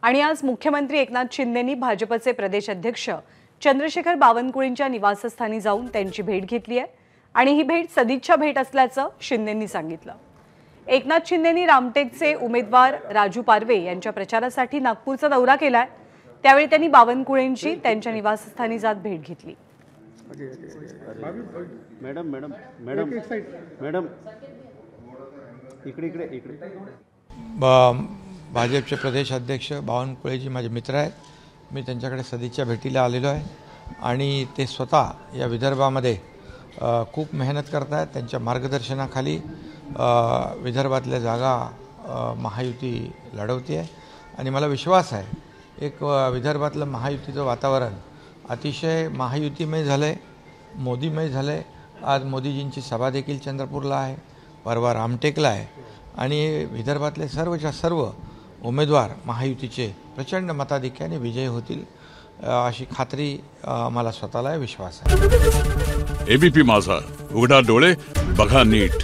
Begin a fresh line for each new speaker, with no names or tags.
आणि आज मुख्यमंत्री एकनाथ शिंदेंनी भाजपचे प्रदेश अध्यक्ष चंद्रशेखर बावनकुळेंच्या निवासस्थानी जाऊन त्यांची भेट घेतली आहे आणि ही भेट सदिच्छा भेट असल्याचं शिंदेंनी सांगितलं। एकनाथ शिंदेंनी रामटेकचे उमेदवार राजू पारवे यांच्या प्रचारासाठी नागपूरचा दौरा केलाय। त्यावेळी त्यांनी बावनकुळेंची त्यांच्या निवासस्थानी जात भेट घेतली।
मॅडम मॅडम मॅडम मॅडम इकडे इकडे इकडे
भाजपचे प्रदेश अध्यक्ष बावनकुळेजी माझे मित्र आहेत। मी त्यांच्याकडे सदिच्छा भेटीला आलेलो आहे आणि ते स्वतः या विदर्भामध्ये खूप मेहनत करत आहेत। त्यांच्या मार्गदर्शनाखाली विदर्भातल्या जागा महायुती लढवते आहे आणि मला विश्वास आहे एक विदर्भातलं महायुतीचं वातावरण अतिशय महायुतीमय झालं आहे, मोदीमय झालं आहे। आज मोदीजींची सभा देखील चंद्रपूरला आहे, परवा रामटेकला आहे आणि विदर्भातले सर्वच्या सर्व उमेदवार महायुतीचे प्रचंड मताधिक्याने विजयी होतील अशी खात्री मला स्वतःला विश्वास आहे।
एबीपी माझा, उघडा डोळे बघा नीट।